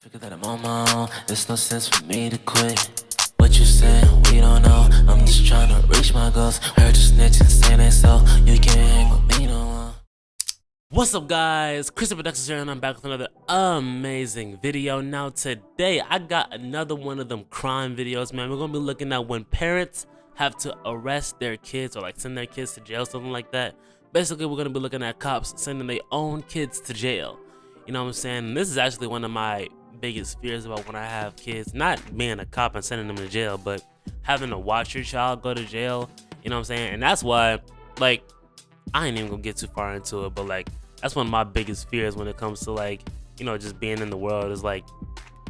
Figure that I'm on my own, there's no sense for me to quit. What you saying, we don't know. I'm just trying to reach my goals. Heard you snitching, saying that so you can't hang with me no more. What's up, guys? Christopher Productions here, and I'm back with another amazing video. Now today I got another one of them crime videos, man. We're gonna be looking at when parents have to arrest their kids or like send their kids to jail, something like that. Basically, we're gonna be looking at cops sending their own kids to jail. You know what I'm saying? And this is actually one of my biggest fears about when I have kids, not being a cop and sending them to jail, but having to watch your child go to jail. You know what I'm saying? And that's why, like, I ain't even gonna get too far into it, but like, that's one of my biggest fears when it comes to, like, you know, just being in the world is like,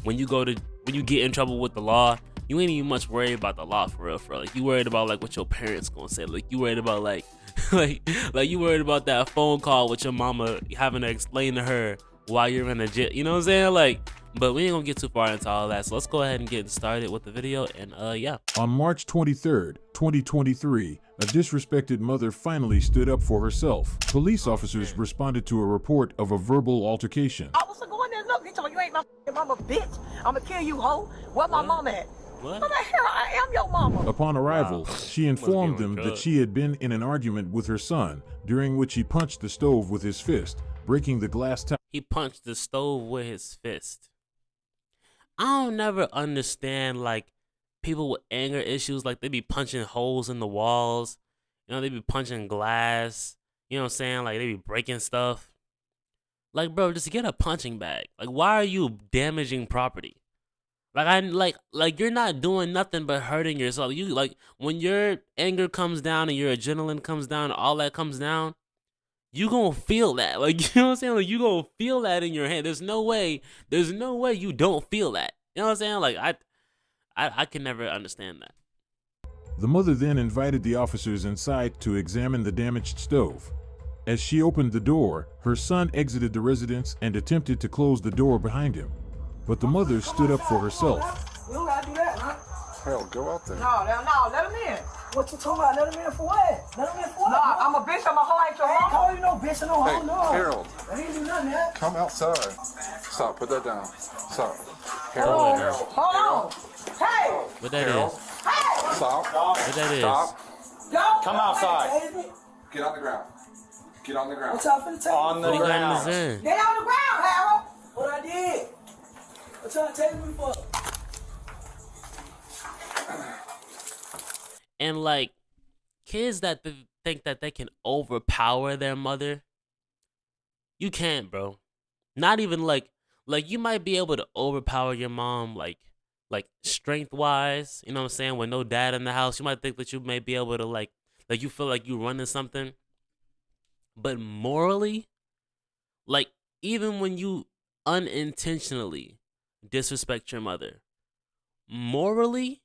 when you get in trouble with the law, you ain't even much worried about the law for real. Like, you worried about like what your parents gonna say. Like, you worried about like like you worried about that phone call with your mama having to explain to her while you're in a jail. You know what I'm saying? Like, but we ain't gonna get too far into all that. So let's go ahead and get started with the video. And yeah. On March 23rd, 2023, a disrespected mother finally stood up for herself. Police officers responded to a report of a verbal altercation. I was going there, look, he told me, you ain't my mama, bitch. I'm gonna kill you, hoe. Where my mama at? What? I'm like, here, I am your mama. Upon arrival, she informed them that she had been in an argument with her son, during which he punched the stove with his fist, breaking the glass top. He punched the stove with his fist. I don't never understand, like, people with anger issues. Like, they be punching holes in the walls. You know, they be punching glass. You know what I'm saying? Like, they be breaking stuff. Like, bro, just get a punching bag. Like, why are you damaging property? Like, you're not doing nothing but hurting yourself. You, like, when your anger comes down and your adrenaline comes down, all that comes down, you gonna feel that. Like, you know what I'm saying? Like, you gonna feel that in your hand. There's no way you don't feel that. You know what I'm saying? Like, I can never understand that. The mother then invited the officers inside to examine the damaged stove. As she opened the door, her son exited the residence and attempted to close the door behind him. But the mother stood up for herself. You don't gotta do that, huh? Hell, go out there. No, let him in. What you talking about? Let him in for what? Let him in for what? No, I'm a bitch, I'm a hoe, ain't your I ain't mama. calling you no bitch, no Hey, hoe, no. Harold, I ain't do nothing, man. come outside. Stop, put that down. Stop. Hold Harold, on. Hey, What that Harold, is? stop. What that is? Stop. don't. Come outside. Get on the ground. Get on the ground. What y'all finna tell On me? the What he got in ground. his hand? Get on the ground, Harold. What I did? What y'all telling me for? And like, kids that think that they can overpower their mother, you can't, bro. Not even like you might be able to overpower your mom, like strength wise. You know what I'm saying? With no dad in the house, you might think that you may be able to like you feel like you running something. But morally, like, even when you unintentionally disrespect your mother, morally,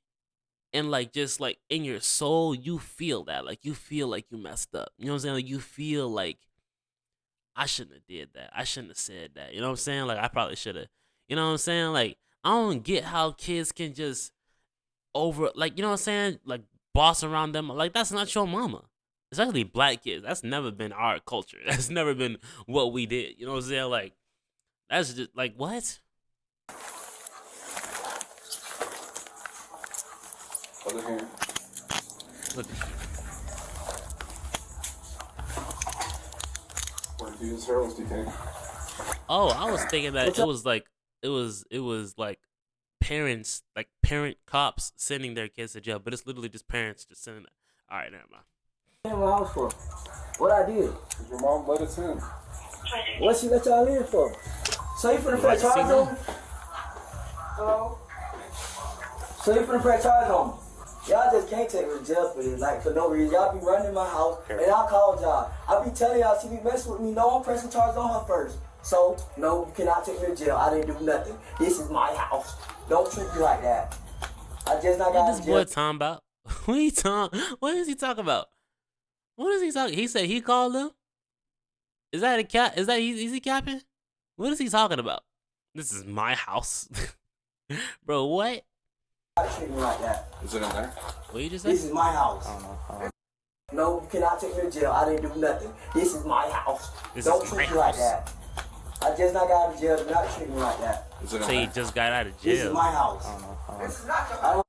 and like just like in your soul, you feel that. Like, you feel like you messed up. You know what I'm saying? Like, you feel like, I shouldn't have did that. I shouldn't have said that. You know what I'm saying? Like, I probably should have. You know what I'm saying? Like, I don't get how kids can just like, you know what I'm saying? Like, boss around them. Like, that's not your mama. Especially black kids. That's never been our culture. That's never been what we did. You know what I'm saying? Like, that's just like, what? Other hand. Look. Where do you use Harold's, do you think? Oh, I was thinking that it was like parents, like parent cops sending their kids to jail, but it's literally just parents just sending them. All right, never mind. In my house for? What I did? Your mom let us in. What she let y'all in for? So you finna press charge on me? Hello? So you finna press charge on me? Y'all just can't take me to jail for this, like, for no reason. Y'all be running my house, and I called y'all. I be telling y'all she be messing with me. No, I'm pressing charges on her first. So, no, you cannot take me to jail. I didn't do nothing. This is my house. Don't treat me like that. I just not got What in this jail. boy talking about? What is he talking about? What is he talking? He said he called them? Is that a cap? Is he capping? What is he talking about? This is my house. Bro, what? Treat me like that. Is it in there? What you just This say? is my house. I don't know. No, you cannot take me to jail. I didn't do nothing. This is my house. This Don't is treat my me like house. that. I just not got out of jail. Do not treat me like that. Is it Say he okay? just got out of This is jail. my house. This is not your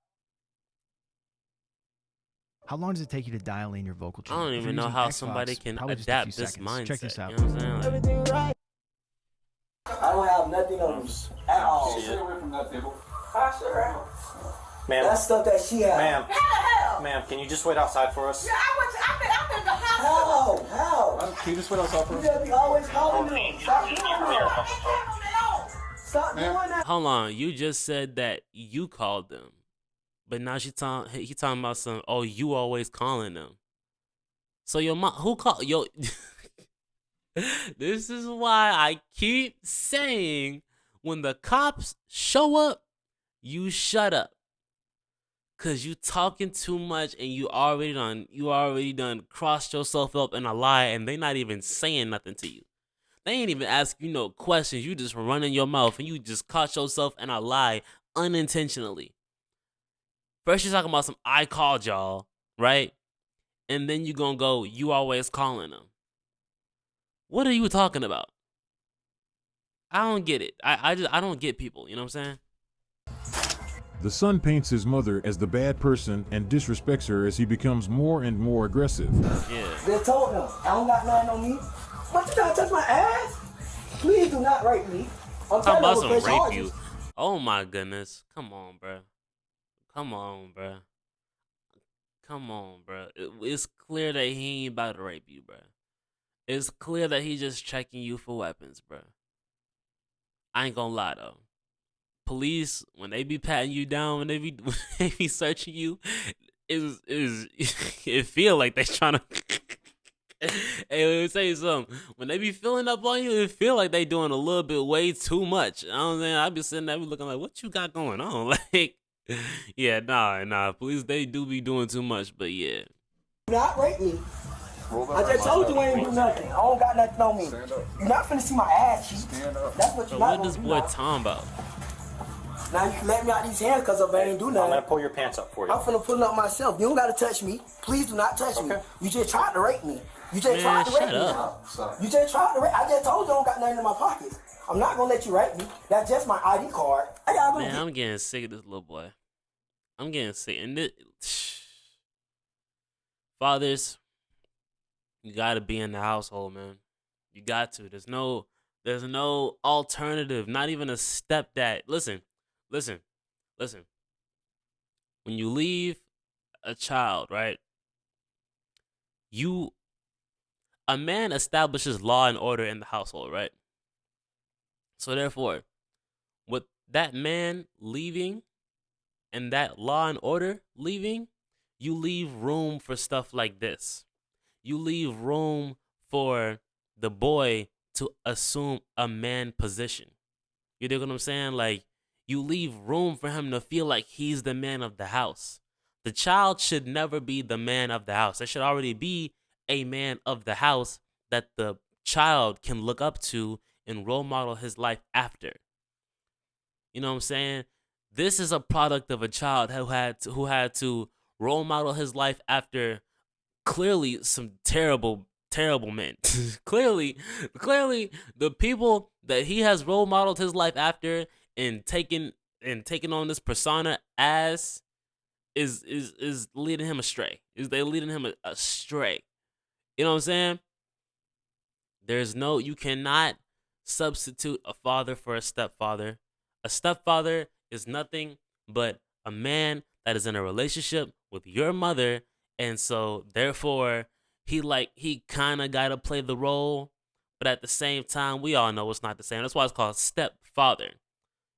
How long does it take you to dial in your vocal I channel? don't If even you're know using how Xbox, somebody can probably just a few adapt this seconds. mindset. Check this out. You know what I'm saying? Like, everything right. I don't have nothing on me at all. Stay away from that table. I sure am. Ma'am, That's stuff that she has. ma'am, How the hell? ma'am, can you just wait outside for us? Yeah, I'm in the hospital. How? Can you just wait outside for You us? just be always calling me. Stop doing that. Stop doing that. hold on, you just said that you called them, but now he talking about some. Oh, you always calling them. So your mom, who called yo? This is why I keep saying when the cops show up, you shut up. Cause you talking too much and you already done crossed yourself up in a lie and they not even saying nothing to you. They ain't even asking you no questions. You just running your mouth and you just caught yourself in a lie unintentionally. First you're talking about some I called y'all, right? And then you gonna go, you always calling them. What are you talking about? I don't get it. I don't get people, you know what I'm saying? The son paints his mother as the bad person and disrespects her as he becomes more and more aggressive. Yeah. They told them, I don't got nothing on me. What, you trying to touch my ass? Please do not rape me. I'm Talking about to some press rape charges. you. Oh my goodness. Come on, bruh. Come on, bruh. Come on, bruh. It's clear that he ain't about to rape you, bruh. It's clear that he just checking you for weapons, bruh. I ain't gonna lie though. Police, when they be patting you down, when they be searching you, it feel like they trying to. Hey, let me tell you something. When they be filling up on you, it feel like they doing a little bit way too much. You know what I'm saying? I be sitting there, be looking like, what you got going on? Like, yeah, nah. Police, they do be doing too much, but yeah. Do not rape me. I just told you I ain't do nothing. I don't got nothing on me. Stand up. You're not finna see my ass cheeks. Stand up. That's what So you're not what gonna this do boy now. talking about? Now you can let me out these hands because I ain't do I'm gonna nothing. pull your pants up for you. I'm finna pull it up myself. You don't gotta touch me. Please do not touch me. Okay. You just tried to rape me. You just Man, tried to rape shut me up. now. Stop. You just tried to rape. I just told you I don't got nothing in my pockets. I'm not gonna let you rape me. That's just my ID card. I gotta go Man, get I'm getting sick of this little boy. I'm getting sick. And this, fathers, you gotta be in the household, man. You got to. There's no alternative. Not even a stepdad. Listen. When you leave a child, right? A man establishes law and order in the household, right? So therefore, with that man leaving and that law and order leaving, you leave room for stuff like this. You leave room for the boy to assume a man position. You dig what I'm saying? Like, you leave room for him to feel like he's the man of the house. The child should never be the man of the house. There should already be a man of the house that the child can look up to and role model his life after. You know what I'm saying? This is a product of a child who had to role model his life after clearly some terrible men. clearly the people that he has role modeled his life after and taken on this persona as is leading him astray. They leading him astray. You know what I'm saying? You cannot substitute a father for a stepfather. A stepfather is nothing but a man that is in a relationship with your mother, and so therefore he kind of got to play the role, but at the same time we all know it's not the same. That's why it's called stepfather.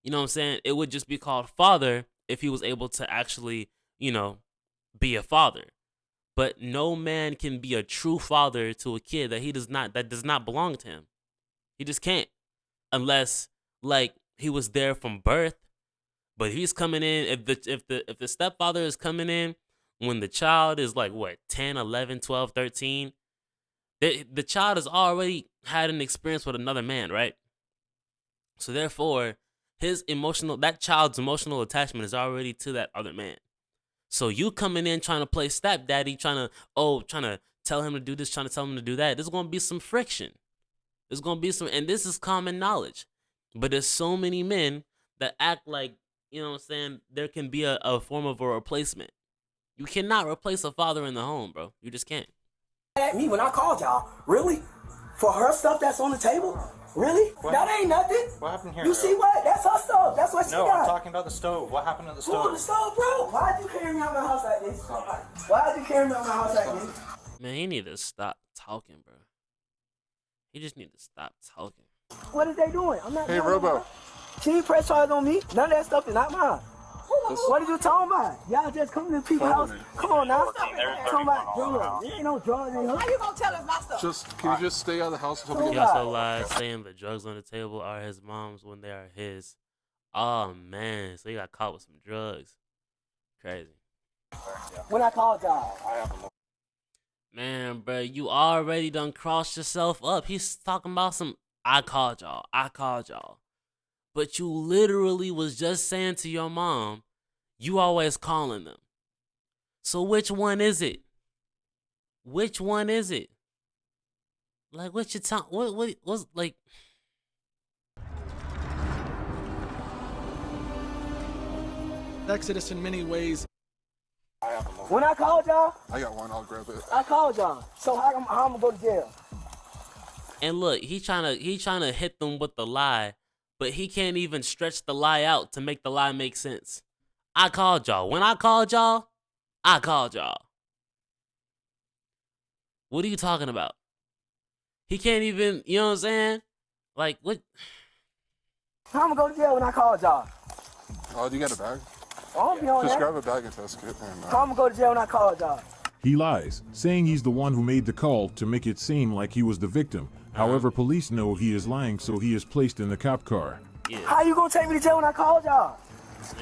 You know what I'm saying? It would just be called father if he was able to actually, be a father. But no man can be a true father to a kid that does not belong to him. He just can't, unless like he was there from birth. But he's coming in, if the stepfather is coming in when the child is like what, 10, 11, 12, 13, the child has already had an experience with another man, right? So therefore, that child's emotional attachment is already to that other man. So you coming in trying to play stepdaddy, trying to tell him to do this, trying to tell him to do that, there's going to be some friction. There's gonna be some, and this is common knowledge. But there's so many men that act like, you know what I'm saying, there can be a form of a replacement. You cannot replace a father in the home, bro. You just can't. At me when I called y'all. Really? For her stuff that's on the table? Really? What? That ain't nothing. What happened here? You see what? That's her stuff. That's what she No, got. I'm talking about the stove. What happened to the Who on the stove? stove, bro? Why'd you carry me out my house like this? Why'd you carry me out my house like this? Man, he need to stop talking, bro. He just need to stop talking. What is they doing? I'm not Hey, doing Robo. nothing. She ain't press charge on me. None of that stuff is not mine. What are you talking about? Y'all just come to people's house. Come on now. Talking about drugs. There ain't no drugs in here. How you gonna tell us my stuff? Can you just stay out of the house until we He get also lied saying the drugs on the table are his mom's when they are his. Oh man, so he got caught with some drugs. Crazy. When I called y'all. Man, bro, you already done crossed yourself up. He's talking about some, I called y'all. But you literally was just saying to your mom, you always calling them. So which one is it? Which one is it? Like, what you talking, what's, like... Exodus in many ways. When I called y'all, I got one. I'll grab it. I called y'all. So how I'm gonna go to jail? And look, he trying to hit them with the lie, but he can't even stretch the lie out to make the lie make sense. I called y'all. When I called y'all, I called y'all. What are you talking about? He can't even, you know what I'm saying? Like, what? How I'm gonna go to jail when I called y'all? Oh, do you got a bag? I don't be on Just that. grab a bag and test it. And, How I'm gonna go to jail when I called y'all? He lies, saying he's the one who made the call to make it seem like he was the victim. However, police know he is lying, so he is placed in the cop car. Yeah. How you gonna take me to jail when I called y'all?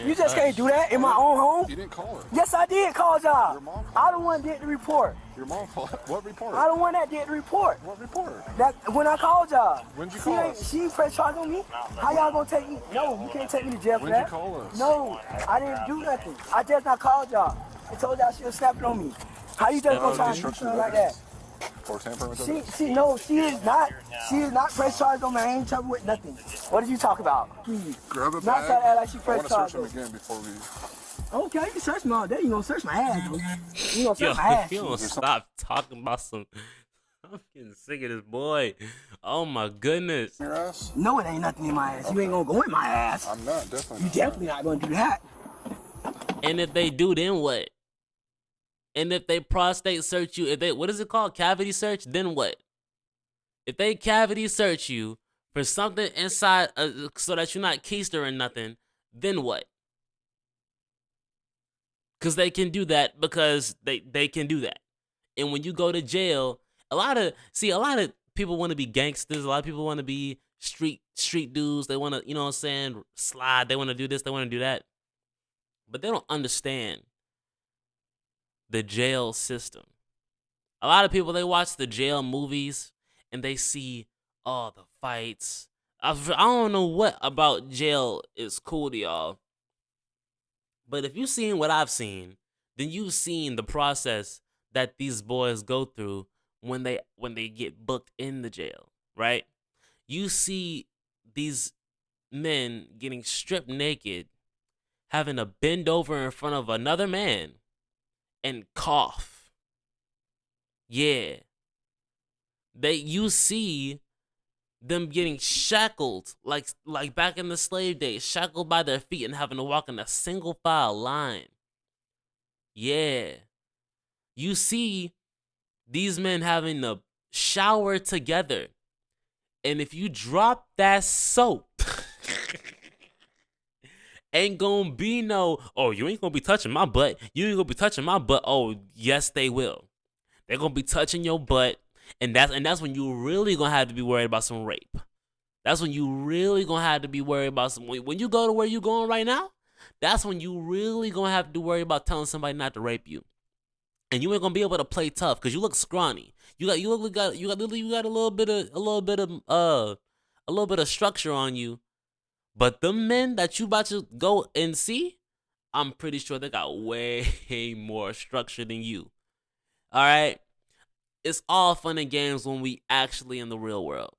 You just can't do that in my own home. you didn't call her. Yes, I did call y'all. Your mom called I the one did the report. Your mom called. What report? I the one that did the report. What report? That when I called y'all. When'd you She call ain't- us? She ain't press charge on me. How y'all gonna take me? No, you can't take me to jail for When'd you that. call us? No, I didn't do nothing. I just not called y'all. I told y'all she was snapping on me. How you just gonna try to do something like that? For tampering with She evidence? she is not. She is not press charge on me. I ain't trouble with nothing. What did you talk about? Please. Grab a Not bag. try to act like she I press want to charge search him on me. again before we. Okay, you can search me all day. You gonna search my ass, though. You gonna Yo, search my ass. you don't stop talking about some... I'm getting sick of this boy. Oh my goodness. Your ass? No, it ain't nothing in my ass. You ain't gonna go in my ass. I'm not definitely. You not. definitely not gonna do that. And if they do, then what? And if they prostate search you, if they, what is it called? Cavity search, then what? If they cavity search you for something inside so that you're not keister or nothing, then what? Because they can do that because they can do that. And when you go to jail, a lot of people want to be gangsters. A lot of people want to be street dudes. They want to, you know what I'm saying, slide. They want to do this. They want to do that. But they don't understand the jail system. A lot of people, they watch the jail movies and they see all the fights. I don't know what about jail is cool to y'all. But if you've seen what I've seen, then you've seen the process that these boys go through when they get booked in the jail, right? You see these men getting stripped naked, having to bend over in front of another man and cough. Yeah. You see them getting shackled like back in the slave days, shackled by their feet and having to walk in a single file line. Yeah. You see these men having to shower together. And if you drop that soap, ain't gonna be no, oh, you ain't gonna be touching my butt. You ain't gonna be touching my butt. Oh, yes, they will. They're gonna be touching your butt. And that's when you really gonna have to be worried about some rape. That's when you really gonna have to be worried about some. When you go to where you going right now, that's when you really gonna have to worry about telling somebody not to rape you. And you ain't gonna be able to play tough because you look scrawny. You got a little bit of structure on you. But the men that you about to go and see, I'm pretty sure they got way more structure than you. All right. It's all fun and games when we actually in the real world,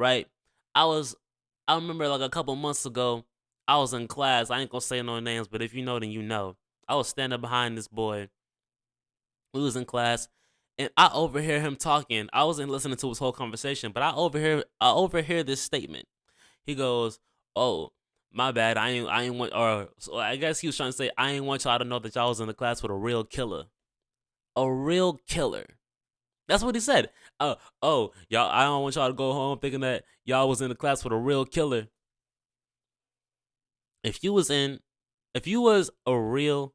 right? I remember like a couple months ago, I was in class. I ain't gonna say no names, but if you know, then you know. I was standing behind this boy. We was in class, and I overhear him talking. I wasn't listening to his whole conversation, but I overhear this statement. He goes, "Oh, my bad. I ain't want." Or so I guess he was trying to say, "I ain't want y'all to know that y'all was in the class with a real killer." A real killer. That's what he said. Y'all. I don't want y'all to go home thinking that y'all was in the class with a real killer. If you was a real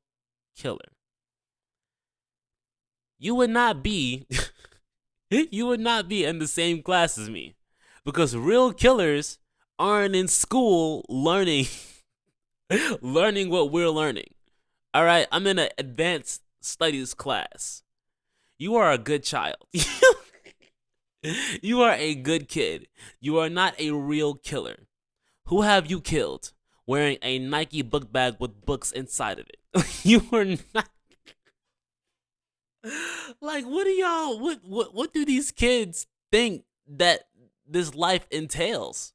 killer, you would not be you would not be in the same class as me, because real killers aren't in school learning learning what we're learning. All right, I'm in an advanced studies class. You are a good child. You are a good kid. You are not a real killer. Who have you killed wearing a Nike book bag with books inside of it? You are not. Like, what do y'all? What do these kids think that this life entails?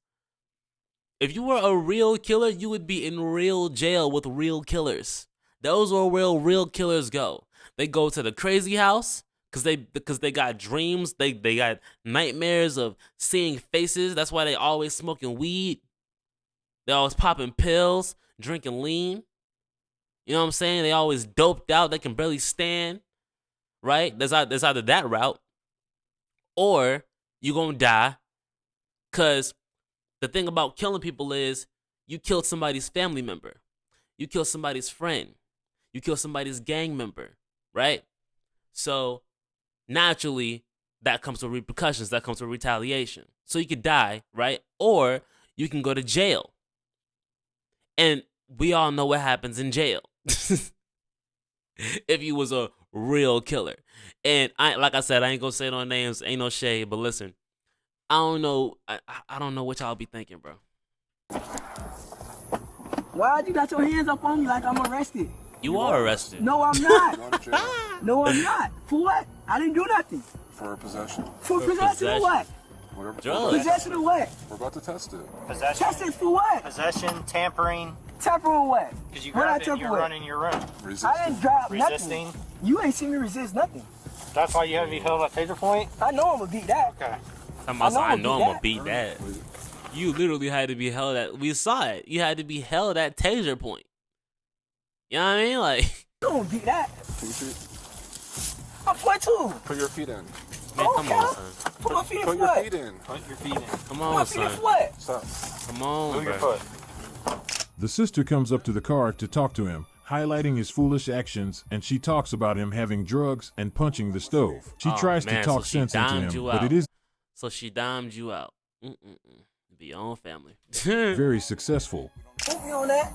If you were a real killer, you would be in real jail with real killers. Those are where real killers go. They go to the crazy house because they got dreams. They got nightmares of seeing faces. That's why they always smoking weed. They always popping pills, drinking lean. You know what I'm saying? They always doped out. They can barely stand. Right? There's either that route, or you gonna die. Cause the thing about killing people is you killed somebody's family member, you kill somebody's friend, you kill somebody's gang member, right? So naturally, that comes with repercussions. That comes with retaliation. So you could die, right? Or you can go to jail, and we all know what happens in jail. If you was a real killer. And like I said, I ain't gonna say no names, ain't no shade, but listen, I don't know what y'all be thinking, bro. Why'd you got your hands up on me like I'm arrested? You are arrested. No, I'm not. Going to jail No, I'm not. For what? I didn't do nothing. for possession. For possession of what? Whatever. Drugs. Possession of what? We're about to test it. Possession. Test it for what? Possession, tampering. Tampering what? Because you What I grabbed it and tamper you're with? running your room. I didn't drop Resisting. nothing. You ain't seen me resist nothing. That's why you have to be held at taser point? I know I'm gonna beat that. Okay. I know I'ma I'm gonna beat beat that. You literally had to be held at. We saw it. You had to be held at taser point. You know what I mean? Like, You don't beat that. Put your feet, I'm 22. put your feet in. man, Oh, come okay. on, son. Put my feet in Put for your what? feet in. Put your feet in. Come Put my on, feet in son. for what? Stop. Come on, Move your bro. foot. The sister comes up to the car to talk to him, highlighting his foolish actions, and she talks about him having drugs and punching the stove. She Oh, tries man, to talk so she sense into dimed him, you but out. it is So she dimed you out. Be your own family. very successful. Put me on that.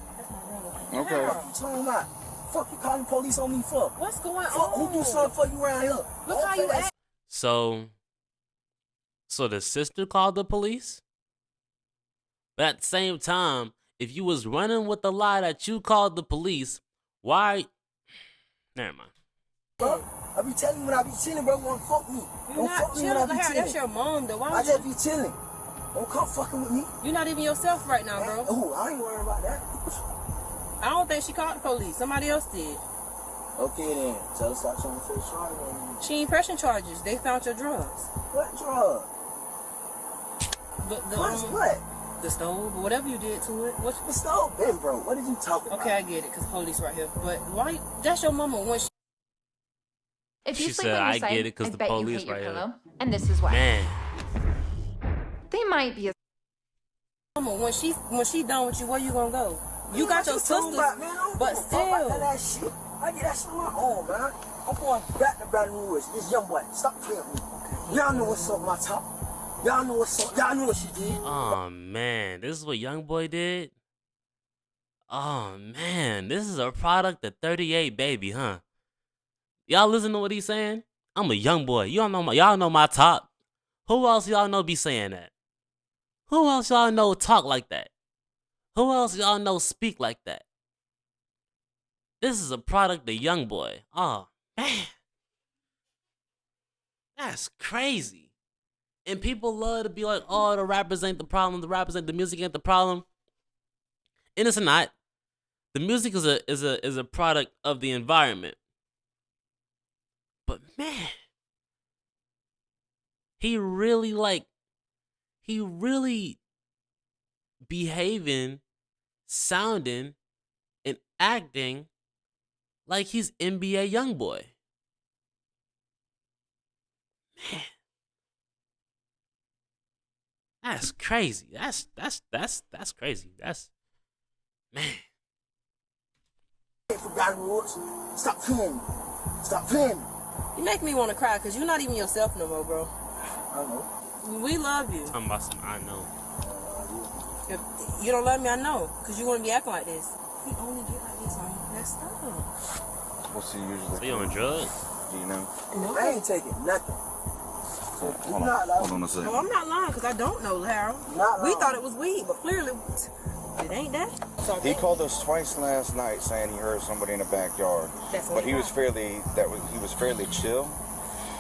Okay. Fuck you talking about? Fuck you calling police on me for? What's going Fuck, who do on? something for you around here? Look how you act. So the sister called the police? But at the same time, if you was running with the lie that you called the police, why? Never mind. Bro, I be telling you when I be chilling, bro, don't fuck me. You're Don't not fuck me when I chilling. be Harry, that's chilling. your mom, though. Why I would you? just be chilling. Don't come fucking with me. You're not even yourself right now, bro. Oh, I ain't worried about that. I don't think she called the police. Somebody else did. Okay then, tell her stop trying to face charge on me. She ain't pressing charges. They found your drugs. What drug? What's The what? the stove or whatever you did to it. What? The stove been broke. What did you talking about? Okay, I get it, cause police right here. But why? That's your mama when she. If you She sleep said, on your "I side, get it 'cause I the bet you police hate your right here." pillow, and this is why. Man, They might be a Mama, when she done with you, where you gonna go? You got your talking sisters, about, man? I don't but give a fuck about still. that shit. I get that shit on my own, man. I'm going back to Baton Rouge. This young boy, stop playing with me. Y'all know what's up, my top. Y'all know what's up. Y'all know what she did. oh man, this is what Young Boy did. Oh man, this is a product of 38 Baby, huh? Y'all listen to what he's saying? I'm a young boy. Y'all know my top. Who else y'all know be saying that? Who else y'all know talk like that? Who else y'all know speak like that? This is a product of Young Boy. Oh man, that's crazy. And people love to be like, oh, the rappers ain't the problem. The music ain't the problem. And it's not. The music is a product of the environment. But man, he really behaving, sounding, and acting like he's NBA YoungBoy. Man. That's crazy. That's crazy. That's man. Stop playing. Stop playing. You make me want to cry because you're not even yourself no more, bro. I know. We love you. Talking about some I know. If you don't love me, I know. Because you want to be acting like this. We only get like this on that stuff. What's he usually? So you on drugs? Do you know? No, I ain't taking nothing. Hold on a second. No, I'm not lying because I don't know, Harold. We thought it was weed, but clearly it ain't that. So He called us twice last night saying he heard somebody in the backyard. That's what But he he was fairly chill.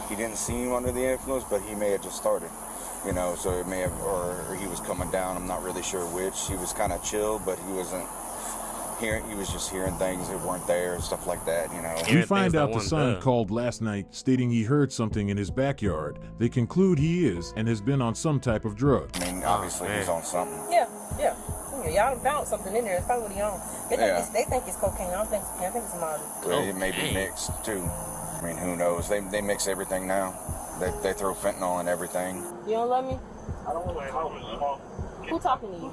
He didn't seem under the influence, but he may have just started. You know, so it may have, or he was coming down. I'm not really sure which. He was kind of chill, but he wasn't hearing. He was just hearing things that weren't there and stuff like that. You know. We find out the son called last night stating he heard something in his backyard. They conclude he is and has been on some type of drug. I mean, obviously he's on something. Yeah. Y'all done found something in there. It's probably what he on. They think it's cocaine. I don't think it's. I think it's Molly. Well, it may be mixed too. I mean, who knows? They mix everything now. They throw fentanyl in everything. You don't love me? I don't want to talk. Who talking to you?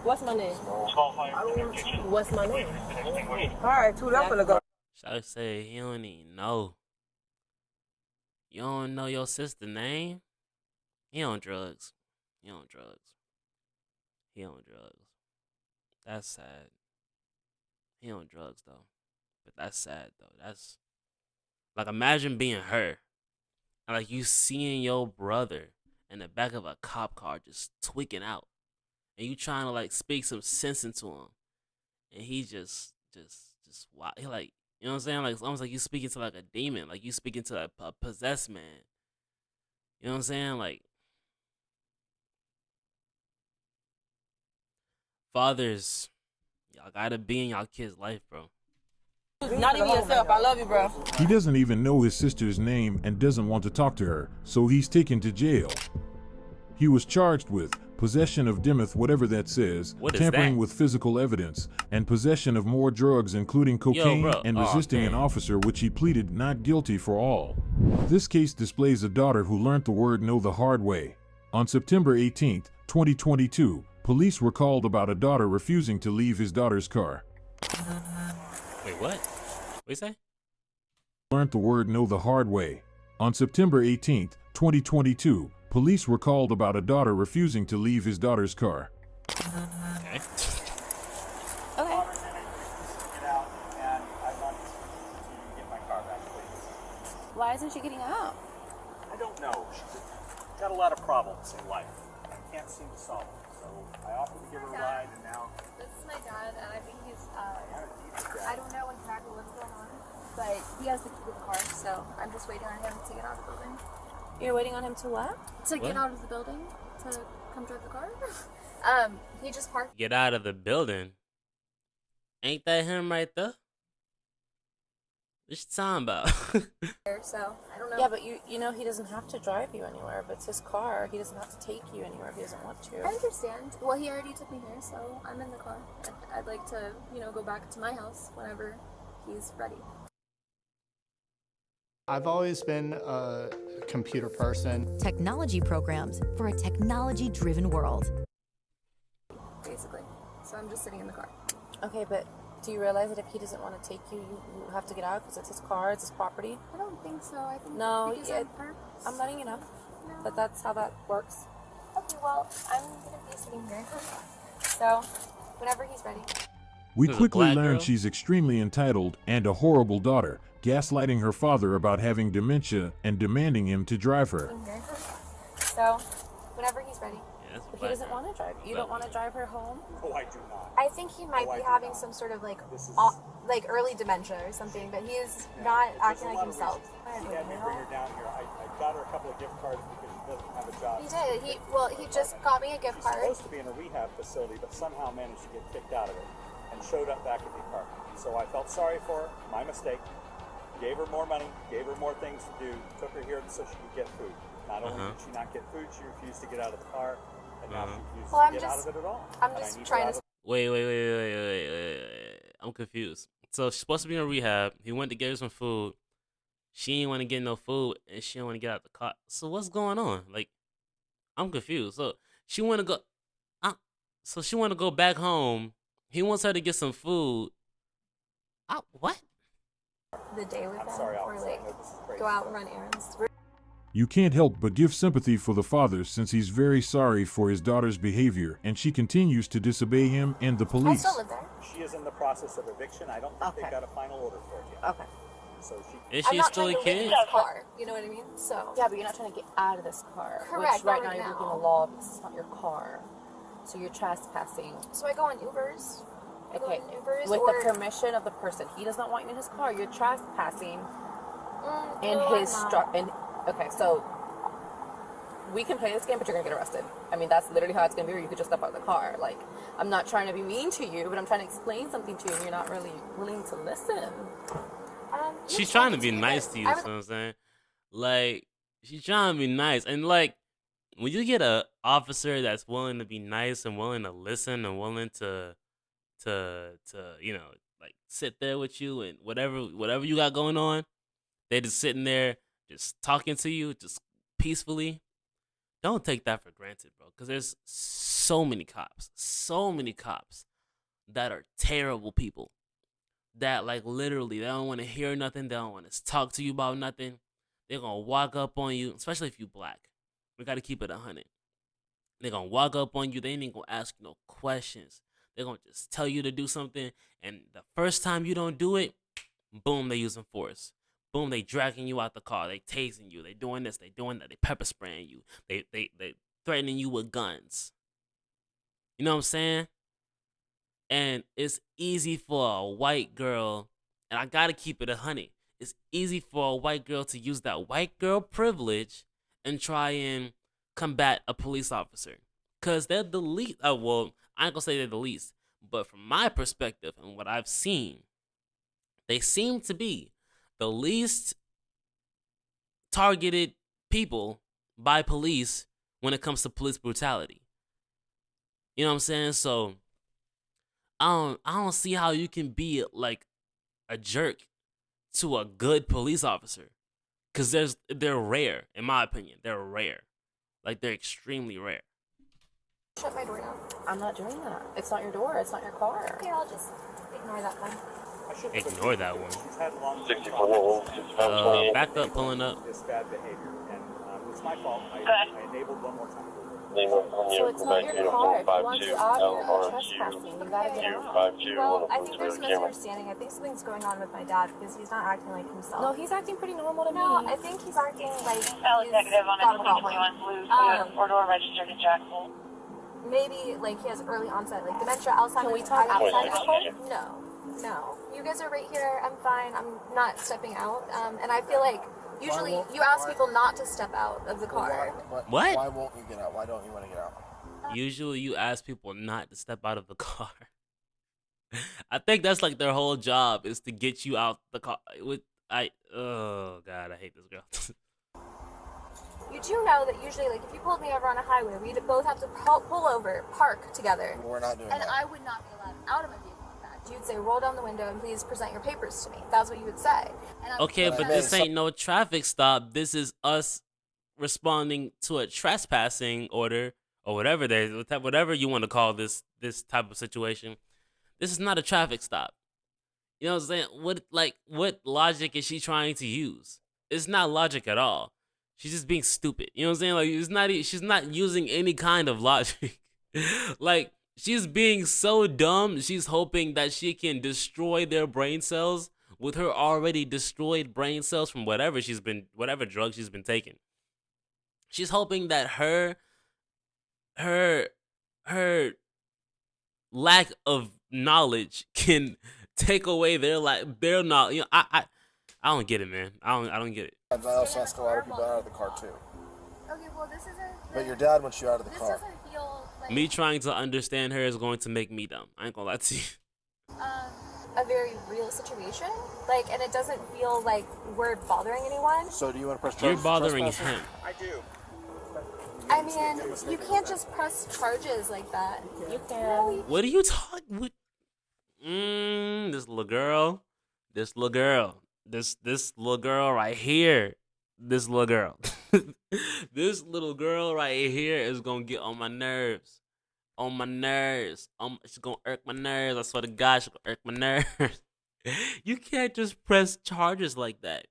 What's my name? What's my name? All right, Toot, I'm gonna go. Shawty say he don't even know. You don't know your sister's name? He on drugs. That's sad. He on drugs though. But that's sad though. That's like, imagine being her. And like you seeing your brother in the back of a cop car just tweaking out. And you trying to like speak some sense into him. And he just wow. He like, you know what I'm saying? Like it's almost like you speaking to like a demon. Like you speaking to a possessed man. You know what I'm saying? Like, fathers, y'all gotta be in y'all kids' life, bro. Not even yourself. I love you, bro. He doesn't even know his sister's name and doesn't want to talk to her, so he's taken to jail. He was charged with possession of Dimmoth, whatever that says, What is tampering that? with physical evidence, and possession of more drugs including cocaine bro. and Aw, resisting an man. officer, which he pleaded not guilty for all. This case displays a daughter who learned the word no the hard way. On September 18, 2022, police were called about a daughter refusing to leave his daughter's car. Wait, what? What you say? Learned the word no the hard way. On September 18, 2022, police were called about a daughter refusing to leave his daughter's car. Okay. Okay. Why isn't she getting out? I don't know. She's got a lot of problems in life. I can't seem to solve them. So I offered to give her a ride, and now. This is my dad, and I think he's, I don't know exactly what's going on, but he has the key to the car, so I'm just waiting on him to get out of the building. You're waiting on him to what? To get out of the building, to come drive the car. He just parked. Get out of the building. Ain't that him right there? What you talking about? So I don't know. Yeah, but you know he doesn't have to drive you anywhere. If it's his car, he doesn't have to take you anywhere if he doesn't want to. I understand. Well, he already took me here, so I'm in the car. I'd like to, go back to my house whenever he's ready. I've always been a computer person. Technology programs for a technology-driven world. Basically. So I'm just sitting in the car. Okay, but do you realize that if he doesn't want to take you, you have to get out because it's his car, it's his property? I don't think so. I think No, because I'm letting you know that that's how that works. Okay, well, I'm gonna be sitting here. So, whenever he's ready. We This is a quickly black learn girl? she's extremely entitled and a horrible daughter, gaslighting her father about having dementia and demanding him to drive her. In here. So, whenever he's ready. that's But he black doesn't girl. want to drive. You But- don't want to drive her home? Oh, I do not. I think he might Oh, I be do having not. some sort of like This is- like early dementia or something, but he is not There's acting a like lot of himself. reasons. She had me bring her down here. I got her a couple of gift cards because she doesn't have a job. He did. He just got me a gift She's card. supposed to be in a rehab facility, but somehow managed to get kicked out of it and showed up back at the apartment. So I felt sorry for her, my mistake. Gave her more money, gave her more things to do, took her here so she could get food. Not only did she not get food, she refused to get out of the car, and now she refuses Well, to get out of it at all. I'm And I just need her trying out to. of- Wait. I'm confused. So she's supposed to be in rehab. He went to get her some food. She didn't want to get no food, and she didn't want to get out the car. So what's going on? Like, I'm confused. So she want to go. So she want to go back home. He wants her to get some food. What? The day with I'm them, sorry, or officer, like I know this is crazy. go out and run errands. You can't help but give sympathy for the father since he's very sorry for his daughter's behavior and she continues to disobey him and the I police. still live there. She is in the process of eviction. I don't think they got a final order for it yet. Okay. So she. Is I'm she not still trying a to live in kid? this car. You know what I mean? So Yeah, but you're not trying to get out of this car. Correct, Which right not now you're right breaking now. the law because it's not your car. So you're trespassing. So I go on Ubers. I go Okay. on Ubers With or the permission of the person. He does not want you in his car. You're trespassing in no, his I'm not. Okay, so we can play this game, but you're gonna get arrested. I mean, that's literally how it's gonna be. Or you could just step out of the car. Like, I'm not trying to be mean to you, but I'm trying to explain something to you, and you're not really willing to listen. She's trying to be nice to you, you know what I'm saying? Like, she's trying to be nice. And, like, when you get a officer that's willing to be nice and willing to listen and willing to you know, like, sit there with you and whatever you got going on, they just sitting there just talking to you just peacefully. Don't take that for granted, bro, because there's so many cops that are terrible people. That, like, literally, they don't want to hear nothing. They don't want to talk to you about nothing. They're going to walk up on you, especially if you black. We got to keep it 100. They're going to walk up on you. They ain't even going to ask you no questions. They're going to just tell you to do something. And the first time you don't do it, boom, they using force. Boom, they dragging you out the car. They tasing you. They doing this. They doing that. They pepper spraying you. They threatening you with guns. You know what I'm saying? And it's easy for a white girl, and I gotta keep it 100. It's easy for a white girl to use that white girl privilege and try and combat a police officer. Because they're the least, well, I ain't gonna say they're the least, but from my perspective and what I've seen, they seem to be the least targeted people by police when it comes to police brutality. You know what I'm saying? So I don't see how you can be like a jerk to a good police officer, cause they're rare, in my opinion. They're rare, like they're extremely rare. Shut my door now. I'm not doing that. It's not your door. It's not your car. Okay, I'll just ignore that one. Ignore that one. She's had long 64. Back up, pulling up. This bad behavior, and it's my fault. I enabled one more time. So it's not your car. If you want you out, you're trespassing. You gotta get out. Well, I think there's a misunderstanding. I think something's going on with my dad because he's not acting like himself. No, he's acting pretty normal to me. No, I think he's acting like he's negative on got a problem. 2021 blue Toyota four-door registered in Jacksonville. Maybe like he has early onset, like dementia, Alzheimer's. Can we talk outside of the No. You guys are right here. I'm fine. I'm not stepping out. And I feel like usually you ask people not to step out of the car. What? Why won't you get out? Why don't you want to get out? Usually you ask people not to step out of the car. I think that's like their whole job is to get you out the car. Oh God, I hate this girl. You do know that usually, like, if you pulled me over on a highway, we'd both have to pull over, park together. We're not doing and that. I would not be allowed out of my vehicle, in fact. You'd say, roll down the window and please present your papers to me. That's what you would say. And Okay, but this ain't no traffic stop. This is us responding to a trespassing order or whatever you want to call this type of situation. This is not a traffic stop. You know what I'm saying? What logic is she trying to use? It's not logic at all. She's just being stupid. You know what I'm saying? Like she's not using any kind of logic. Like she's being so dumb. She's hoping that she can destroy their brain cells with her already destroyed brain cells from whatever drug she's been taking. She's hoping that her her lack of knowledge can take away their knowledge. I don't get it, man. I don't get it. I also ask a lot of people out of the car too. Okay, well, this isn't. But your dad wants you out of the This car. doesn't feel like Me trying to understand her is going to make me dumb. I ain't gonna lie to you. a very real situation. Like, and it doesn't feel like we're bothering anyone. So do you want to press You're charges? bothering Trespassing? him. I do. I mean, you can't just press charges like that. You can. What are you talking? What? This little girl, this little girl right here, this little girl, this little girl right here is gonna get on my nerves, She's gonna irk my nerves. I swear to God, she's gonna irk my nerves. You can't just press charges like that.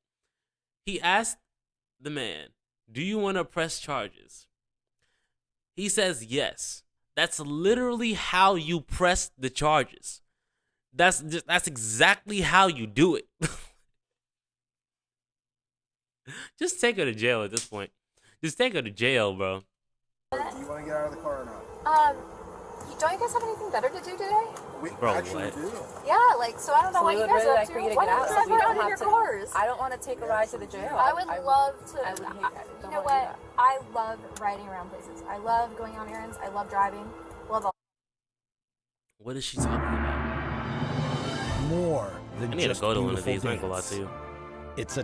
He asked the man, "Do you want to press charges?" He says yes. That's literally how you press the charges. That's exactly how you do it. Just take her to jail at this point. Just take her to jail, bro. Do you want to get out of the car or not? Don't you guys have anything better to do today? We Bro, actually what? do. Yeah, like, so I don't know So what we you would guys really are like up for to. you to Why get don't out you so guys we get don't out of have your to. cars? I don't want to take a ride to the jail. I would love to. I would hate that. You know what? I love riding around places. I love going on errands. I love driving. Love all. What is she talking about? More than I need to just go to one of beautiful these. I ain't gonna lie days. to you. It's a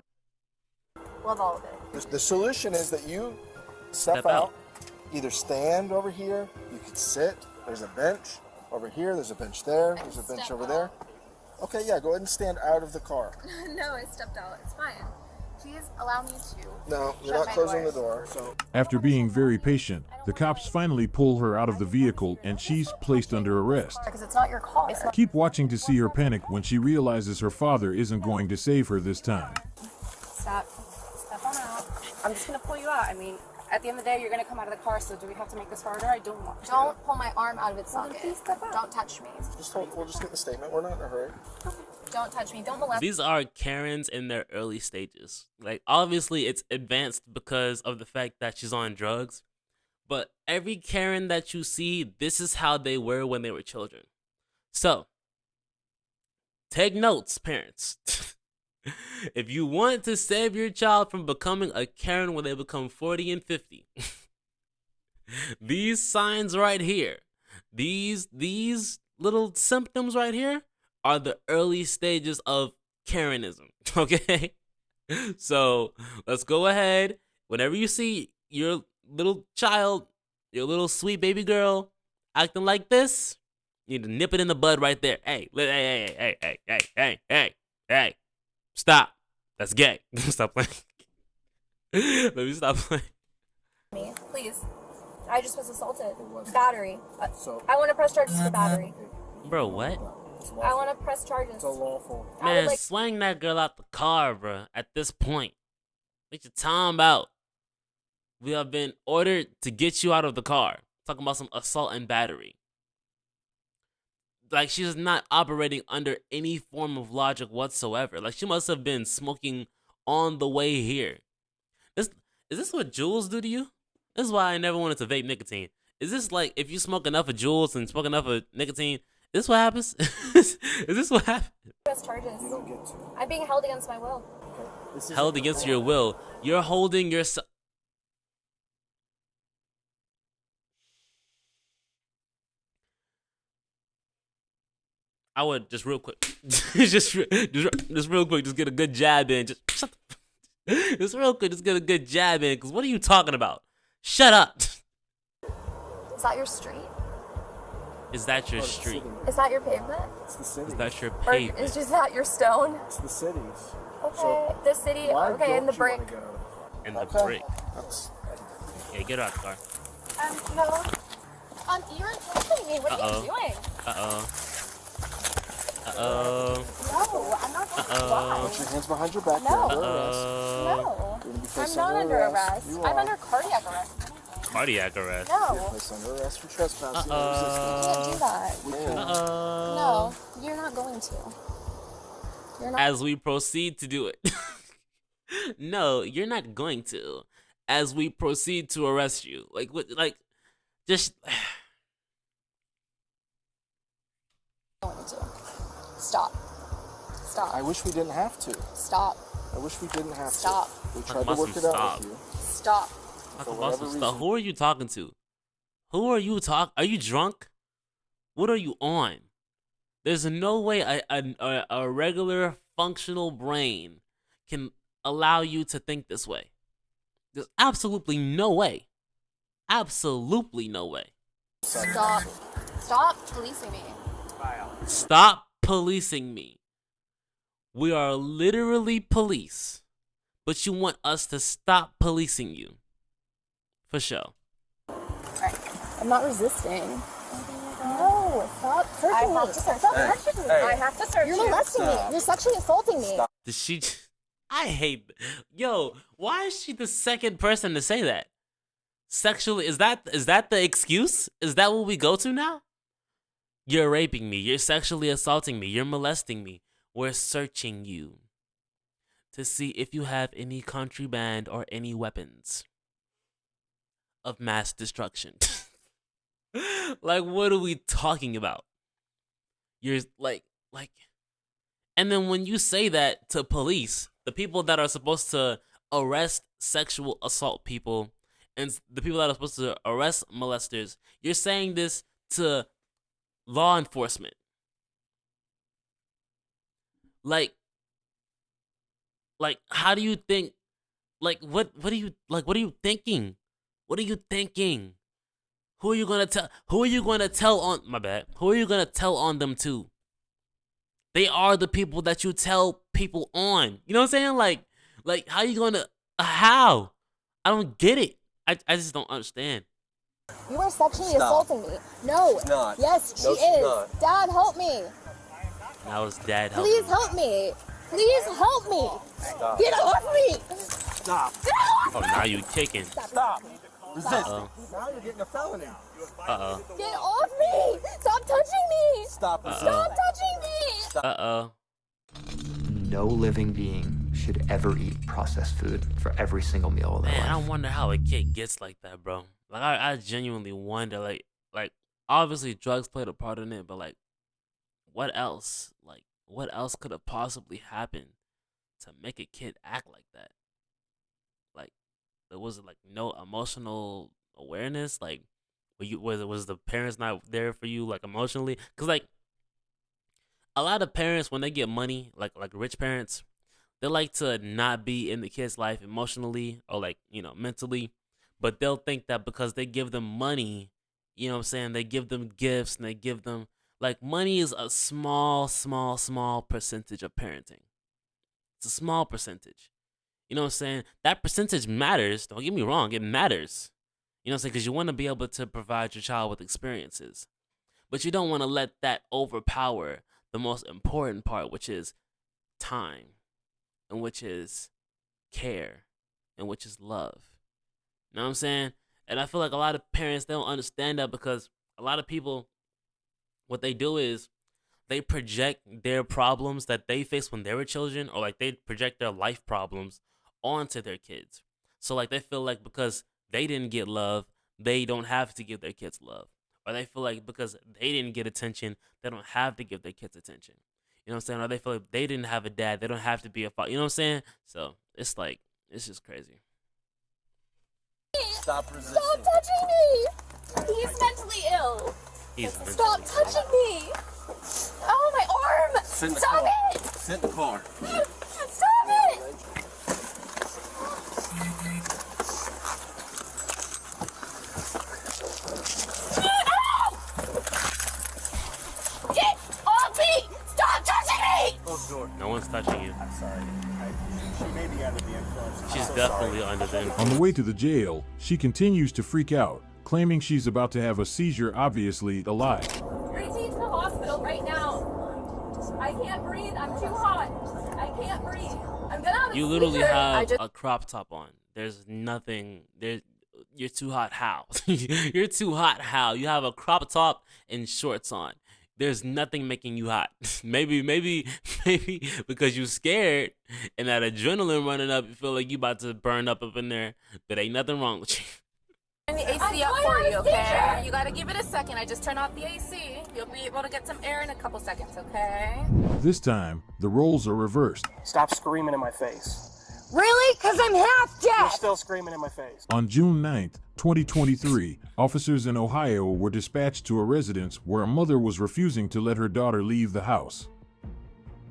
Love all of it. The solution is that you step out, either stand over here, you could sit, there's a bench over here, there's a bench there, there's a bench over there. Okay, yeah, go ahead and stand out of the car. No, I stepped out. It's fine. Please allow me to. No, you're shut not my closing door. the door, so. After being very patient, the cops finally pull her out of the vehicle and she's placed under arrest. Because it's not your car. It's not. Keep watching to see her panic when she realizes her father isn't going to save her this time. Step on out. I'm just gonna pull you out. I mean, at the end of the day, you're gonna come out of the car. So do we have to make this harder? I don't want to. Don't pull my arm out of its Well, then socket. please step out. Don't touch me. We'll just get the statement. We're not in a hurry. Don't touch me. Don't molest. These are Karens in their early stages. Like, obviously, it's advanced because of the fact that she's on drugs. But every Karen that you see, this is how they were when they were children. So, take notes, parents. If you want to save your child from becoming a Karen when they become 40 and 50, these signs right here, these little symptoms right here are the early stages of Karenism, okay? So, let's go ahead. Whenever you see your little child, your little sweet baby girl acting like this, you need to nip it in the bud right there. Hey, hey. Stop. That's gay. Stop playing. Let me stop playing. Me, please. I just was assaulted. Battery. I want to press charges for battery. Bro, what? I want to press charges. It's a lawful. Man, swing that girl out the car, bro. At this point, what you talking about? We have been ordered to get you out of the car. Talking about some assault and battery. Like, she's not operating under any form of logic whatsoever. Like, she must have been smoking on the way here. Is this what Juuls do to you? This is why I never wanted to vape nicotine. Is this like, if you smoke enough of Juuls and smoke enough of nicotine, is this what happens? Is this what happens? Press charges. You don't get to. I'm being held against my will. Held against your will. You're holding yourself. I would just real quick, just real quick, just get a good jab in. Just real quick, just get a good jab in. Cause what are you talking about? Shut up. Is that your street? Is that your street? Is that your pavement? It's the city. Is that your Or pavement? is just that your stone? It's the cities. Okay, the city. Why Okay, in the don't you brick. wanna get out of the car? In the Okay. brick. Yeah, get her out the car. No. You're insulting me. What are you doing? Uh-oh. No, I'm not going to Put your hands behind your back. You're under arrest. No. You're gonna be I'm placed not under arrest. You I'm are. under cardiac arrest. Cardiac arrest. No. You're placed under arrest for trespassing. You can't do that. We can. No, you're not going to. You're not. As we proceed to do it. No, you're not going to. As we proceed to arrest you. Like, what? Like, Just Stop. Stop. I wish we didn't have to. Stop. I wish we didn't have Stop. to. We Talk tried to about work some it out stop. with you. Stop. talk For about whatever some reason. stuff. Who are you talking to? Who are you talk? Are you drunk? What are you on? There's no way a regular functional brain can allow you to think this way. There's absolutely no way. Absolutely no way. Stop. Stop policing me. Stop policing me. We are literally police, but you want us to stop policing you. For sure. Alright. I'm not resisting. No, stop searching me. Stop touching me. I have to search you. You're molesting me. You're sexually assaulting me. Did she? I hate. Yo, why is she the second person to say that? Sexually, is that the excuse? Is that what we go to now? You're raping me. You're sexually assaulting me. You're molesting me. We're searching you to see if you have any contraband or any weapons of mass destruction. Like, what are we talking about? You're like, and then when you say that to police, the people that are supposed to arrest sexual assault people and the people that are supposed to arrest molesters, you're saying this to law enforcement. Like, how do you think? Like, what are you thinking? What are you thinking? Who are you gonna tell? Who are you gonna tell on? My bad. Who are you gonna tell on them to? They are the people that you tell people on. You know what I'm saying? Like how you gonna? How? I don't get it. I just don't understand. You are sexually assaulting me. No. She's not. Yes, she No, she's is. not. Dad, help me. That was dad help. Please help me. Please help me. Stop. Get off me. Stop. Get off Oh, now you kicking. Stop. Resist. Uh-oh. Now you're getting a felony. Uh-oh. Get off me. Stop touching me. Stop. Stop touching me. Uh-oh. No living being should ever eat processed food for every single meal of their Man, I life. wonder how a kid gets like that, bro. Like, I genuinely wonder, like, obviously drugs played a part in it, but, like, what else? Like, what else could have possibly happened to make a kid act like that? Like, there was, like, no emotional awareness? Like, was the parents not there for you, like, emotionally? Because, like, a lot of parents, when they get money, like rich parents, they like to not be in the kid's life emotionally or, like, you know, mentally. But they'll think that because they give them money, you know what I'm saying, they give them gifts and they give them, like, money is a small percentage of parenting. It's a small percentage. You know what I'm saying? That percentage matters. Don't get me wrong. It matters. You know what I'm saying? Because you want to be able to provide your child with experiences. But you don't want to let that overpower the most important part, which is time, and which is care, and which is love. You know what I'm saying? And I feel like a lot of parents, they don't understand that, because a lot of people, what they do is they project their problems that they face when they were children, or like they project their life problems onto their kids. So like they feel like because they didn't get love, they don't have to give their kids love. Or they feel like because they didn't get attention, they don't have to give their kids attention. You know what I'm saying? Or they feel like they didn't have a dad, they don't have to be a father. You know what I'm saying? So it's like, it's just crazy. Stop resisting. Stop touching me. He's mentally ill. Stop touching me. Oh, my arm. Sit in the Stop car. it. Sit in the car. Stop it. Get off me. Stop touching me. Close the door. No one's touching you. I'm sorry. She may be under the influence. I'm She's so definitely sorry. under the influence. On the way to the jail, she continues to freak out, claiming she's about to have a seizure, obviously a lie. Bring me to the hospital right now. I can't breathe. I'm too hot. I can't breathe. I'm gonna have a You literally seizure. have a crop top on. There's nothing. You're too hot. How? You're too hot. How? You have a crop top and shorts on. There's nothing making you hot. maybe because you're scared and that adrenaline running up, you feel like you about to burn up in there. But ain't nothing wrong with you. Turn the AC up for you, okay? You gotta give it a second. I just turned off the AC. You'll be able to get some air in a couple seconds, okay? This time, the roles are reversed. Stop screaming in my face. Really? Because I'm half You're deaf. still screaming in my face. On June 9th, 2023, officers in Ohio were dispatched to a residence where a mother was refusing to let her daughter leave the house.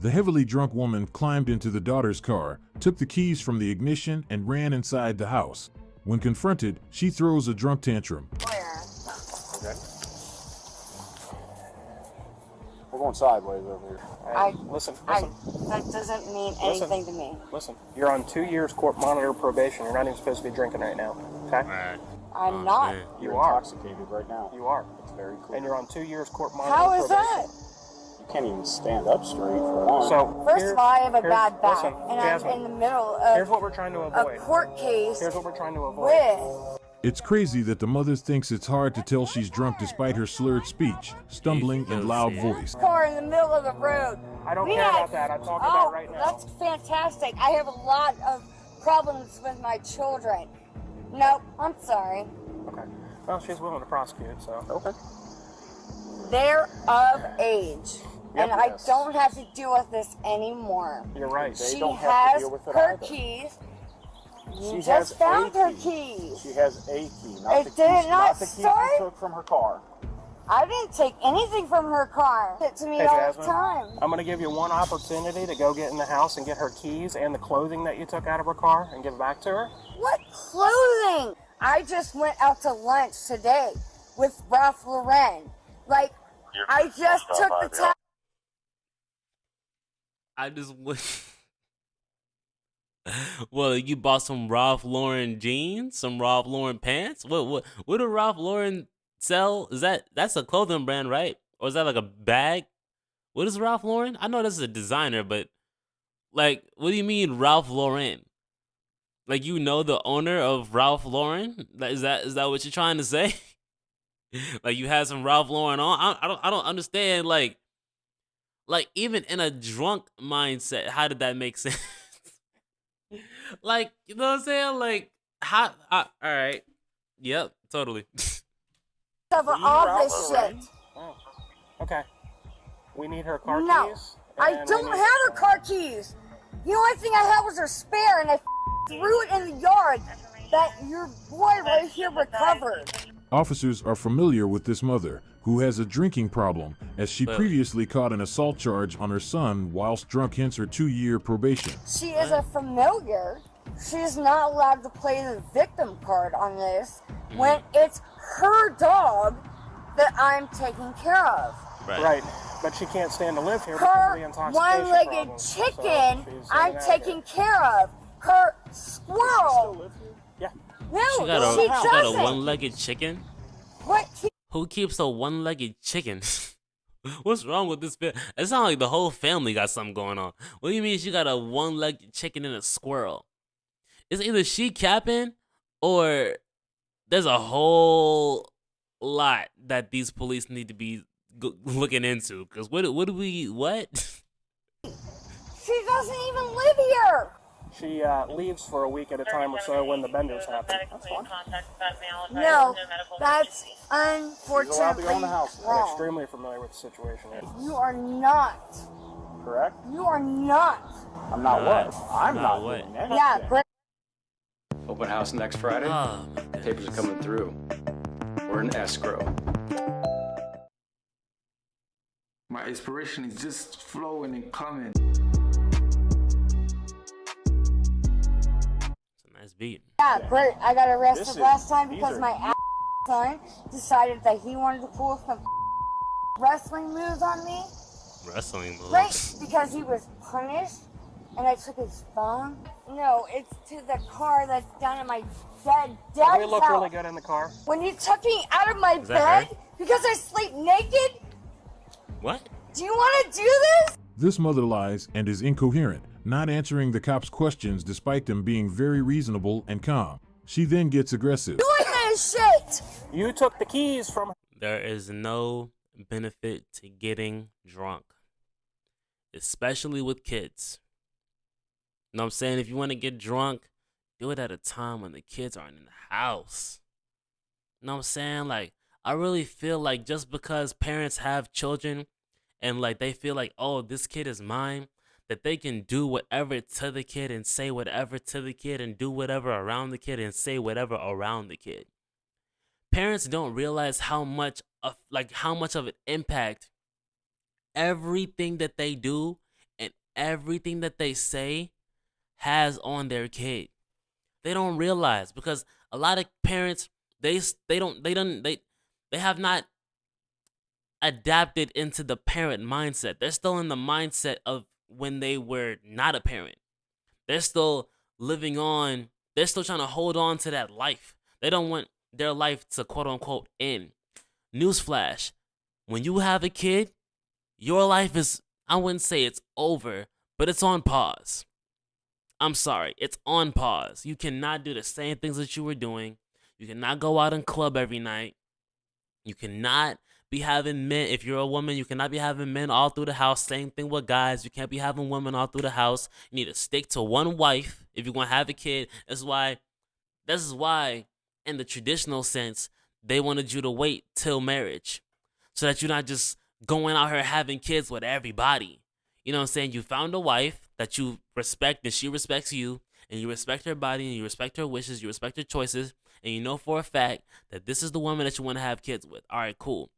The heavily drunk woman climbed into the daughter's car, took the keys from the ignition, and ran inside the house. When confronted, she throws a drunk tantrum. Okay. We're going sideways over here. Listen. That doesn't mean anything to me. Listen, you're on 2 years court monitor probation. You're not even supposed to be drinking right now. Okay? I'm not. You You're are. intoxicated right now. You are. It's very clear. And you're on 2 years court monitor How probation. is that? You can't even stand up straight for one. So First of all, I have a bad back, listen, and Jasmine, I'm in the middle of here's what we're trying to avoid. a court case Here's what we're trying to avoid. with. It's crazy that the mother thinks it's hard to tell she's drunk despite her slurred speech, stumbling, and loud voice. Car in the middle of the road. I don't We care had- about that. I'm talking about right now. That's fantastic. I have a lot of problems with my children. Nope, I'm sorry. Okay. Well, she's willing to prosecute, so. Okay. They're of age. Yep. And I Yes. don't have to deal with this anymore. You're right. She don't have to has deal with it her either. keys. You She just has found a her key. keys. She has a key, not It the keys, did not not the keys start? you took from her car. I didn't take anything from her car. It to me Hey, all Jasmine, the time. I'm going to give you one opportunity to go get in the house and get her keys and the clothing that you took out of her car and give it back to her. What clothing? I just went out to lunch today with Ralph Lauren. Like, I just took the time. I just went. Well, you bought some Ralph Lauren jeans, some Ralph Lauren pants. What did Ralph Lauren sell? That's a clothing brand, right? Or is that like a bag? What is Ralph Lauren? I know this is a designer, but like, what do you mean Ralph Lauren? Like, you know the owner of Ralph Lauren? Is that what you're trying to say? Like, you had some Ralph Lauren on? I don't understand. Like even in a drunk mindset, how did that make sense? Like, you know what I'm saying? Like, how? All right. Yep, totally. Cover all this shit. Oh. Okay. We need her car No, keys. I and don't we have need- her car keys. The only thing I had was her spare, and I threw it in the yard that your boy right here recovered. Officers are familiar with this mother, who has a drinking problem, as she previously caught an assault charge on her son whilst drunk, hence her 2-year probation. She is a familiar. She's not allowed to play the victim card on this when it's her dog that I'm taking care of. Right. But she can't stand to live here because of Her the intoxication one-legged problem. chicken, So she's I'm out taking care of. Her squirrel. Yeah. No, She got she a doesn't. one-legged chicken. What? Who keeps a one-legged chicken? What's wrong with this? It sounds like the whole family got something going on. What do you mean she got a one-legged chicken and a squirrel? It's either she capping or there's a whole lot that these police need to be looking into. Because what? She doesn't even live here. She leaves for a week at a time or so when the benders happen. That's fine. No, that's She's allowed to unfortunately go in the house. I'm wrong. extremely familiar with the situation here. You are not. Correct? You are not. I'm not what? I'm not what? doing anything. Yeah, great. Open house next Friday. Oh, Papers are coming through. We're in escrow. My inspiration is just flowing and coming. Nice beat. Yeah, great. I got This arrested is- last time these because are- my son decided that he wanted to pull some wrestling moves on me. Wrestling moves. Right, because he was punished, and I took his phone. No, it's to the car that's down in my Does dad's we look house. really good in the car? When you took me out of my Is that bed because I sleep naked, What? do you want to do this? This mother lies and is incoherent, not answering the cops' questions despite them being very reasonable and calm. She then gets aggressive. Doing this shit. You took the keys from. There is no benefit to getting drunk, especially with kids. You know what I'm saying? If you want to get drunk, do it at a time when the kids aren't in the house. know what I'm saying? Like, I really feel like just because parents have children and like they feel like, oh, this kid is mine, that they can do whatever to the kid and say whatever to the kid and do whatever around the kid and say whatever around the kid. Parents don't realize how much of an impact everything that they do and everything that they say has on their kid. They don't realize, because a lot of parents they have not adapted into the parent mindset. They're still in the mindset of when they were not a parent. They're still living on, they're still trying to hold on to that life. They don't want their life to quote unquote end. Newsflash, when you have a kid, your life is, I wouldn't say it's over, but it's on pause. I'm sorry, it's on pause. You cannot do the same things that you were doing. You cannot go out and club every night. You cannot be having men, if you're a woman, you cannot be having men all through the house. Same thing with guys. You can't be having women all through the house. You need to stick to one wife if you're going to have a kid. This is why, in the traditional sense, they wanted you to wait till marriage, so that you're not just going out here having kids with everybody. You know what I'm saying? You found a wife that you respect and she respects you, and you respect her body and you respect her wishes, you respect her choices, and you know for a fact that this is the woman that you want to have kids with. All right, cool.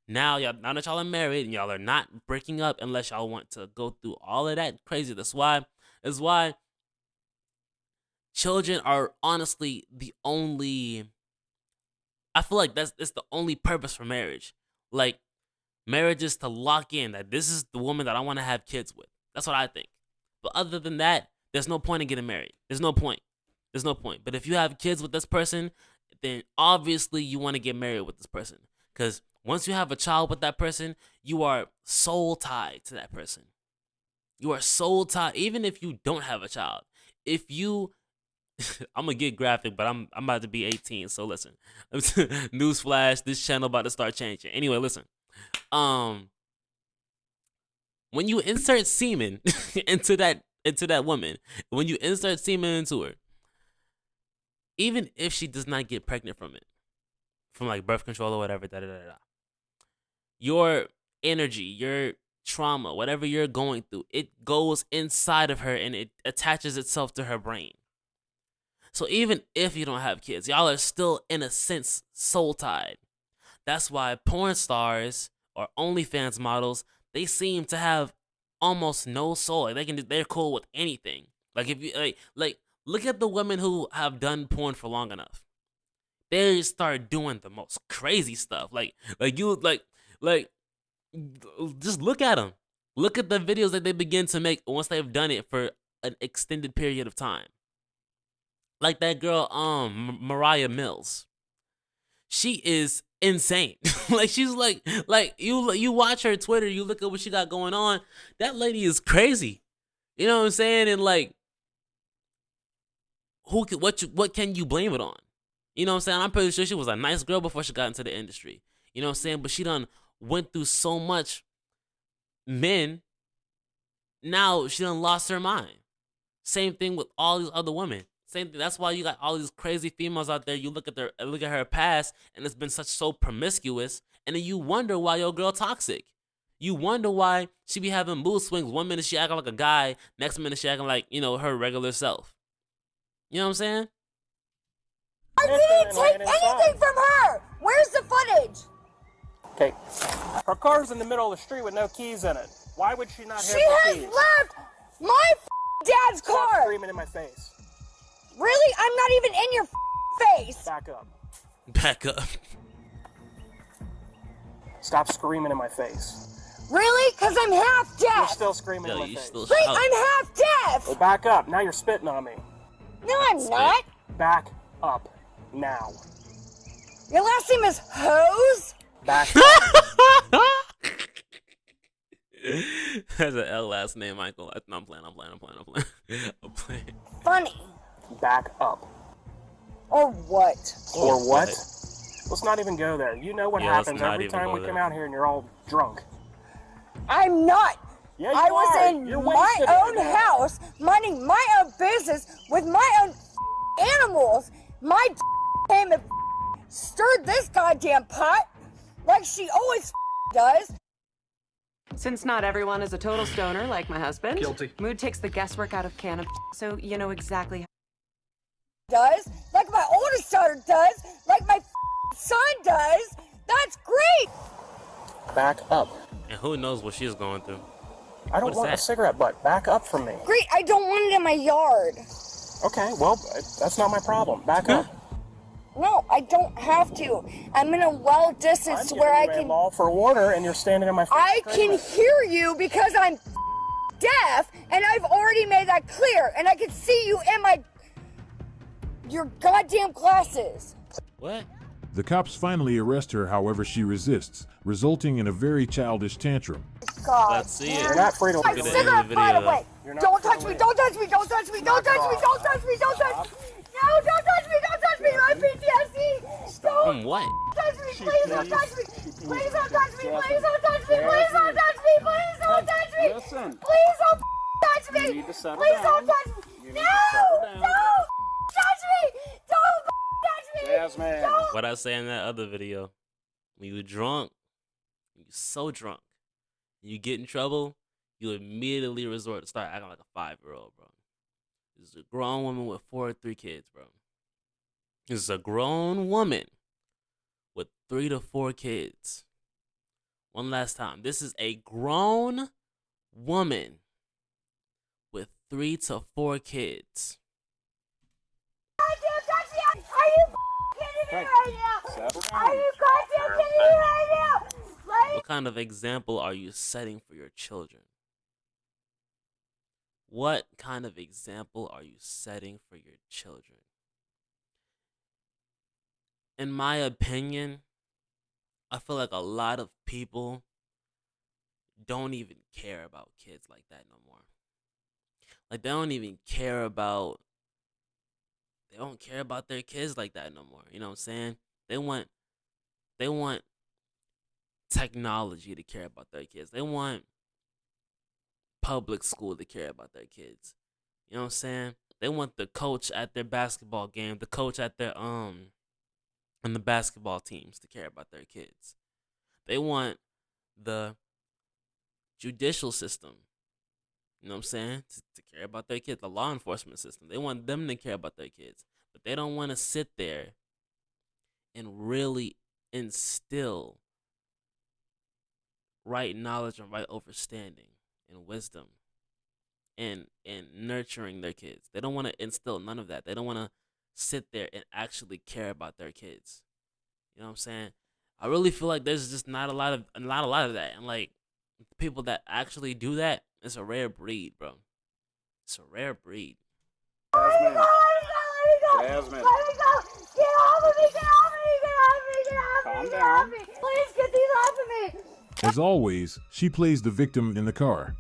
Now that y'all are married and y'all are not breaking up unless y'all want to go through all of that crazy. That's why children are honestly the only, I feel like it's the only purpose for marriage. Like, marriage is to lock in that this is the woman that I want to have kids with. That's what I think. But other than that, there's no point in getting married. There's no point. But if you have kids with this person, then obviously you want to get married with this person. Because once you have a child with that person, you are soul tied to that person. You are soul tied, even if you don't have a child. If you, I'm going to get graphic, but I'm about to be 18, so listen. Newsflash, this channel about to start changing. Anyway, listen. When you insert semen into that woman, when you insert semen into her, even if she does not get pregnant from it, from like birth control or whatever, your energy, your trauma, whatever you're going through, it goes inside of her and it attaches itself to her brain. So even if you don't have kids, y'all are still in a sense soul tied. That's why porn stars or OnlyFans models, they seem to have almost no soul. Like they're cool with anything. Like if you like look at the women who have done porn for long enough. They start doing the most crazy stuff. Like just look at them. Look at the videos that they begin to make once they've done it for an extended period of time. Like that girl, Mariah Mills. She is insane. Like she's like you watch her Twitter, you look at what she got going on. That lady is crazy. You know what I'm saying? And like, what can you blame it on? You know what I'm saying? I'm pretty sure she was a nice girl before she got into the industry. You know what I'm saying? But she done went through so much men. Now she done lost her mind. Same thing with all these other women. Same thing. That's why you got all these crazy females out there. You look at her past, and it's been so promiscuous, and then you wonder why your girl toxic. You wonder why she be having mood swings. 1 minute she acting like a guy, next minute she acting like, her regular self. You know what I'm saying? I didn't take anything from her. Where's the footage? Okay. Her car's in the middle of the street with no keys in it. Why would she not have the keys? She has left my dad's car. Stop screaming in my face. Really? I'm not even in your face. Back up. Back up. Stop screaming in my face. Really? Because I'm half deaf. You're still screaming in my face. Wait, I'm half deaf. Well, back up. Now you're spitting on me. No, I'm not. Back up. Now. Your last name is Hose? Back up. That's an L last name, Michael. No, I'm playing. I'm playing. Funny. Back up. Or what? Or what? Let's not even go there. You know what happens every time we come out here and you're all drunk. I'm not. Yeah, I was in my own house, minding my own business with my own animals. My came and stirred this goddamn pot like she always does. Since not everyone is a total stoner like my husband, Guilty. Mood takes the guesswork out of cannabis, so you know exactly how. Does, like my oldest daughter does, like my son does. That's great. Back up. And who knows what she's going through. I don't want a cigarette butt. Back up from me. Great, I don't want it in my yard. Okay, well, that's not my problem. Back up. No, I don't have to. I'm in a well distance where I can. Law for water, and you're standing in my face. I can hear you because I'm deaf, and I've already made that clear, and I can see you in your goddamn glasses. What? The cops finally arrest her, however she resists, resulting in a very childish tantrum. God. Let's see it. You're not free to My look at cigarette butt away. You're Don't touch me, don't touch me, don't touch me, don't touch me, don't touch me, don't touch me. No, don't touch me, don't touch me. My PTSD. Don't From what? touch me, please don't touch me. Please don't touch me, please don't touch me, please don't touch me, please don't touch me. Listen. Please don't touch me. You need to settle Please don't down. touch me. You need No, to settle down. don't touch me. Don't touch me. Jasmine. Don't. What I say in that other video, when you drunk, you so drunk, you get in trouble, you immediately resort to start acting like a 5-year-old, bro. This is a grown woman with 4 or 3 kids, bro. This is a grown woman with 3 to 4 kids. One last time. This is a grown woman with 3 to 4 kids. Are you kidding me right now? Are you goddamn kidding me right now? What kind of example are you setting for your children? What kind of example are you setting for your children? In my opinion, I feel like a lot of people don't even care about kids like that no more. Like they don't even care about their kids like that no more. You know what I'm saying? They want technology to care about their kids. They want public school to care about their kids. You know what I'm saying? They want the coach at their basketball game, the coach at their and the basketball teams to care about their kids. They want the judicial system, you know what I'm saying, to care about their kids, the law enforcement system. They want them to care about their kids. But they don't want to sit there and really instill right knowledge and right understanding and wisdom and nurturing their kids. They don't want to instill none of that. They don't want to sit there and actually care about their kids. You know what I'm saying? I really feel like there's just not a lot of that. And like people that actually do that, it's a rare breed, bro. It's a rare breed. Jasmine. Jasmine. Let me go. Get off of me. Get off of me. Get off of me. Get off of me. Get off of me. Please get these off of me. As always, she plays the victim in the car.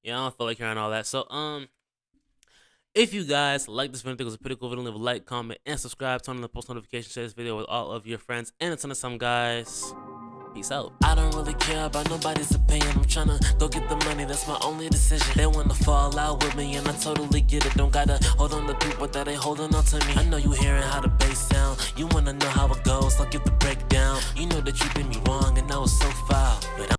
Yeah, I don't feel like hearing all that. So, if you guys like this video, I think it was a pretty cool video, leave a like, comment, and subscribe. Turn on the post notifications, share this video with all of your friends. And until next time, guys, peace out. I don't really care about nobody's opinion. I'm tryna go get the money, that's my only decision. They wanna fall out with me, and I totally get it. Don't gotta hold on to people that ain't holding on to me. I know you hearing how the bass sound. You wanna know how it goes, I'll give the breakdown. You know that you did me wrong, and I was so foul. But